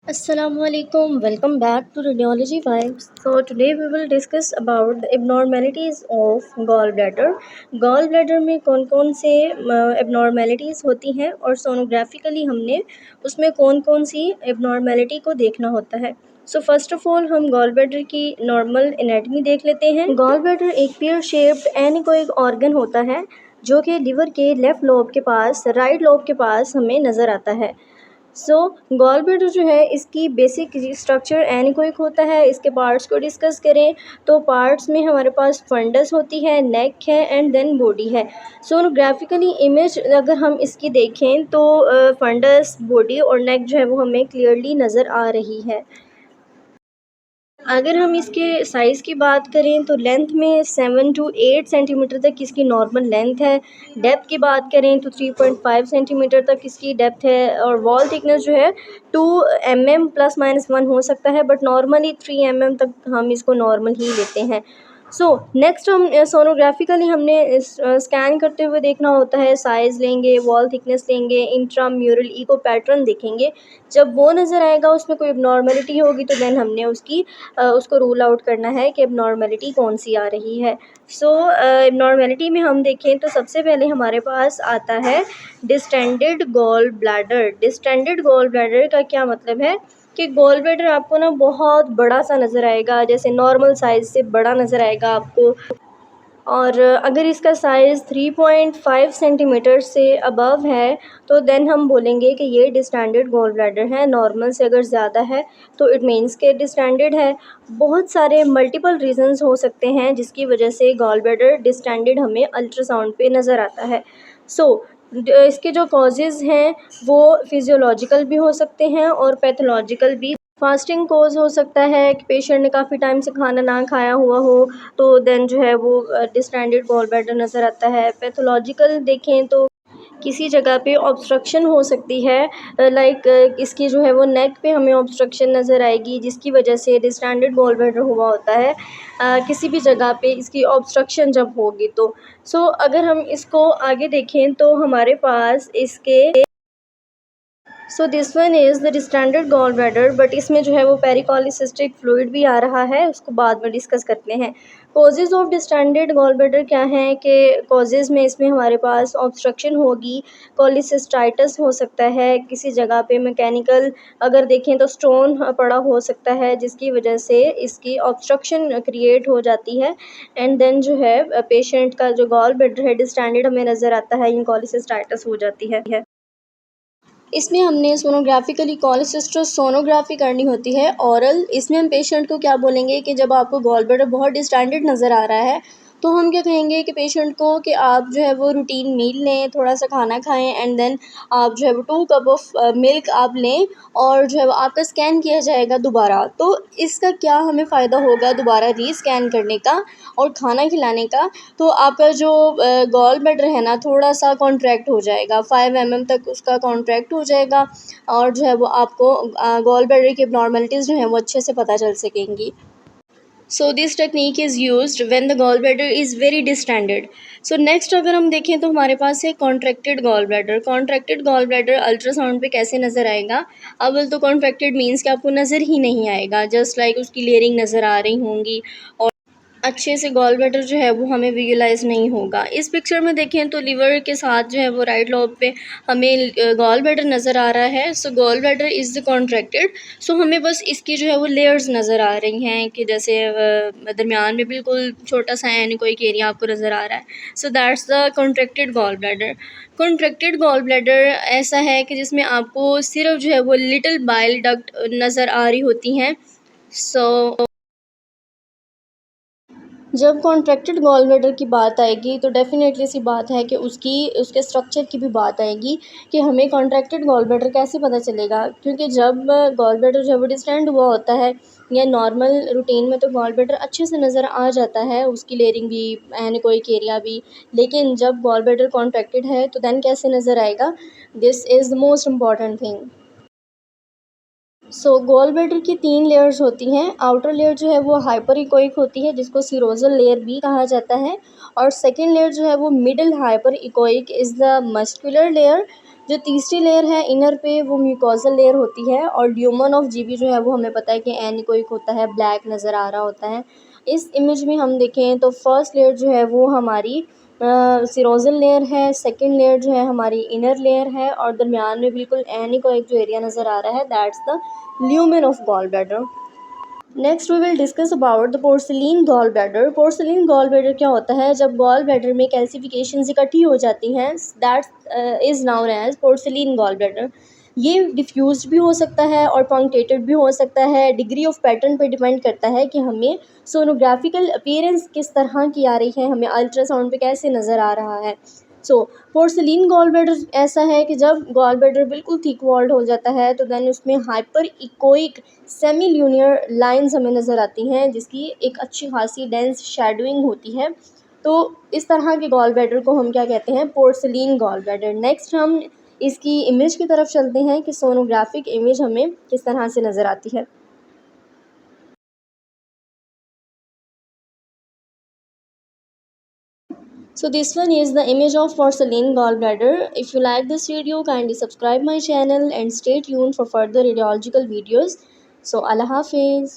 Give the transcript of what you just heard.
Assalamualaikum. Welcome back to Radiology Vibes. So today we will discuss about the abnormalities of gallbladder. Gallbladder में कौन कौन से abnormalities होती हैं और सोनोग्राफिकली हमने उसमें कौन कौन सी abnormality को देखना होता है. सो फर्स्ट ऑफ ऑल हम गॉल ब्लैडर की नॉर्मल एनाटमी देख लेते हैं. गॉल ब्लैडर एक पेयर शेप्ड एनीकोइक ऑर्गन होता है जो कि लिवर के लेफ्ट लोब के पास राइट लोब के पास हमें नज़र आता है. सो गॉल ब्लैडर जो है इसकी बेसिक स्ट्रक्चर एनीकोइक होता है. इसके पार्ट्स को डिस्कस करें तो पार्ट्स में हमारे पास फंडस होती है, नेक है एंड देन बॉडी है. सोनोग्राफिकली इमेज अगर हम इसकी देखें तो फंडस, बॉडी और नेक जो है वो हमें क्लियरली नज़र आ रही है. अगर हम इसके साइज़ की बात करें तो लेंथ में 7 to 8 सेंटीमीटर तक इसकी नॉर्मल लेंथ है. डेप्थ की बात करें तो 3.5 सेंटीमीटर तक इसकी डेप्थ है और वॉल थिकनेस जो है 2 mm ±1 हो सकता है, बट नॉर्मली 3 mm तक हम इसको नॉर्मल ही लेते हैं. सो नेक्स्ट हम सोनोग्राफिकली हमने स्कैन करते हुए देखना होता है. साइज़ लेंगे, वॉल थिकनेस लेंगे, इंट्राम्यूरल ईको पैटर्न देखेंगे. जब वो नज़र आएगा उसमें कोई एबनॉर्मलिटी होगी तो देन हमने उसको रूल आउट करना है कि एबनॉर्मलिटी कौन सी आ रही है. सो एबनॉर्मलिटी में हम देखें तो सबसे पहले हमारे पास आता है distended gall bladder. Distended gall bladder का क्या मतलब है कि गॉल ब्लैडर आपको ना बहुत बड़ा सा नज़र आएगा, जैसे नॉर्मल साइज़ से बड़ा नज़र आएगा आपको. और अगर इसका साइज़ 3.5 सेंटीमीटर से अबव है तो देन हम बोलेंगे कि ये डिस्टेंडेड गॉल ब्लैडर है. नॉर्मल से अगर ज़्यादा है तो इट मीन्स के डिस्टेंडेड है. बहुत सारे मल्टीपल रीज़न्स हो सकते हैं जिसकी वजह से गॉल ब्लैडर डिस्टेंडेड हमें अल्ट्रासाउंड पे नज़र आता है. सो इसके जो कॉजेज़ हैं वो फिजियोलॉजिकल भी हो सकते हैं और पैथोलॉजिकल भी. फास्टिंग कोज हो सकता है कि पेशेंट ने काफ़ी टाइम से खाना ना खाया हुआ हो तो देन जो है वो डिस्टेंडेड गॉल ब्लैडर नज़र आता है. पैथोलॉजिकल देखें तो किसी जगह पे ऑब्स्ट्रक्शन हो सकती है, लाइक इसकी जो है वो नेक पे हमें ऑब्स्ट्रक्शन नज़र आएगी जिसकी वजह से डिस्टेंडेड गॉल ब्लैडर हुआ होता है. किसी भी जगह पे इसकी ऑब्स्ट्रक्शन जब होगी तो सो अगर हम इसको आगे देखें तो हमारे पास इसके so this one is the distended gall bladder, but इसमें जो है वो पेरिकोलिसिस्टिक फ्लूइड भी आ रहा है, उसको बाद में डिस्कस करते हैं. Causes of distended gall bladder क्या हैं कि कॉजेज़ में इसमें हमारे पास ऑब्स्ट्रक्शन होगी, कोलिसिस्टाइटिस हो सकता है, किसी जगह पे मैकेनिकल अगर देखें तो स्टोन पड़ा हो सकता है जिसकी वजह से इसकी ऑब्स्ट्रक्शन क्रिएट हो जाती है. एंड देन जो है पेशेंट का जो गॉल ब्लैडर है डिस्टेंडेड हमें नज़र आता है, इन कोलिसिस्टाइटिस हो जाती है. इसमें हमने सोनोग्राफिकली कोलेसिस्टोसोनोग्राफी करनी होती है ऑरल. इसमें हम पेशेंट को क्या बोलेंगे कि जब आपको गॉल ब्लैडर बहुत डिस्टेंडेड नज़र आ रहा है तो हम क्या कहेंगे कि पेशेंट को कि आप जो है वो रूटीन मील लें, थोड़ा सा खाना खाएं एंड देन आप जो है वो 2 कप ऑफ मिल्क आप लें और जो है वो आपका स्कैन किया जाएगा दोबारा. तो इसका क्या हमें फ़ायदा होगा दोबारा रीस्कैन करने का और खाना खिलाने का. तो आपका जो गॉल ब्लैडर है ना थोड़ा सा कॉन्ट्रैक्ट हो जाएगा, 5 mm तक उसका कॉन्ट्रैक्ट हो जाएगा और जो है वो आपको गॉल ब्लैडर की एबनॉर्मलिटीज़ जो हैं वो अच्छे से पता चल सकेंगी. So this technique is used when the gall bladder is very distended. So next अगर हम देखें तो हमारे पास है contracted gall bladder. Contracted gall bladder ultrasound पे कैसे नज़र आएगा. अव्वल तो कॉन्ट्रैक्टेड मीन्स कि आपको नज़र ही नहीं आएगा, जस्ट लाइक उसकी लेयरिंग नज़र आ रही होंगी और अच्छे से गॉल ब्लैडर जो है वो हमें विजुलाइज नहीं होगा. इस पिक्चर में देखें तो लीवर के साथ जो है वो राइट लोब पे हमें गॉल ब्लैडर नज़र आ रहा है. So gall bladder is the contracted. So हमें बस इसकी जो है वो लेयर्स नज़र आ रही हैं कि जैसे दरमियान में बिल्कुल छोटा सा एनीकोइक एरिया आपको नज़र आ रहा है. So that's the contracted gall bladder. Contracted gall bladder ऐसा है कि जिसमें आपको सिर्फ जो है वो लिटिल बाइल डक्ट नज़र आ रही होती हैं. सो जब कॉन्ट्रैक्टेड गॉल ब्लैडर की बात आएगी तो डेफिनेटली सी बात है कि उसके स्ट्रक्चर की भी बात आएगी कि हमें कॉन्ट्रैक्टेड गॉल ब्लैडर कैसे पता चलेगा. क्योंकि जब गॉल ब्लैडर जो है वो डिस्टेंड हुआ होता है या नॉर्मल रूटीन में तो गॉल ब्लैडर अच्छे से नज़र आ जाता है, उसकी लेयरिंग भी एनीकोइक एरिया भी. लेकिन जब गॉल ब्लैडर कॉन्ट्रैक्टेड है तो दैन कैसे नज़र आएगा. This is the most important thing. So gall bladder की 3 लेयर्स होती हैं. आउटर लेयर जो है वो हाइपर इकोइक होती है जिसको सीरोजल लेयर भी कहा जाता है और सेकेंड लेयर जो है वो middle hyper echoic is the muscular layer. जो तीसरी लेयर है इनर पे वो म्यूकोजल लेयर होती है, और ड्यूमन ऑफ जीबी जो है वो हमें पता है कि एनीकोइक होता है, ब्लैक नज़र आ रहा होता है। इस इमेज में हम देखें तो फर्स्ट लेयर जो है वो हमारी सिरोजल लेयर है, सेकंड लेयर जो है हमारी इनर लेयर है, और दरमियान में बिल्कुल एनीकोइक जो एरिया नज़र आ रहा है that's the lumen of gall bladder. Next we will discuss about the porcelain gall bladder. Porcelain gall bladder क्या होता है? जब गॉल ब्लैडर में कैल्सिफिकेशन इकट्ठी हो जाती हैं that is known as porcelain gall bladder. ये डिफ्यूज भी हो सकता है और पंक्टेटेड भी हो सकता है। डिग्री ऑफ पैटर्न पे डिपेंड करता है कि हमें सोनोग्राफिकल अपीयरेंस किस तरह की आ रही है, हमें अल्ट्रासाउंड पे कैसे नज़र आ रहा है। सो पोर्सिलीन गॉल ब्लैडर ऐसा है कि जब गॉल ब्लैडर बिल्कुल थिक वॉल्ड हो जाता है तो देन उसमें हाइपर इकोइक सेमी ल्यूनियर लाइंस हमें नज़र आती हैं, जिसकी एक अच्छी खासी डेंस शेडोइंग होती है। तो इस तरह के गॉल ब्लैडर को हम क्या कहते हैं? Porcelain gall bladder. नेक्स्ट हम इसकी इमेज की तरफ चलते हैं कि सोनोग्राफिक इमेज हमें किस तरह से नज़र आती है। So this one is the image of porcelain gallbladder. If you like this video, kindly subscribe my channel and stay tuned for further radiological videos. So Allah Hafiz.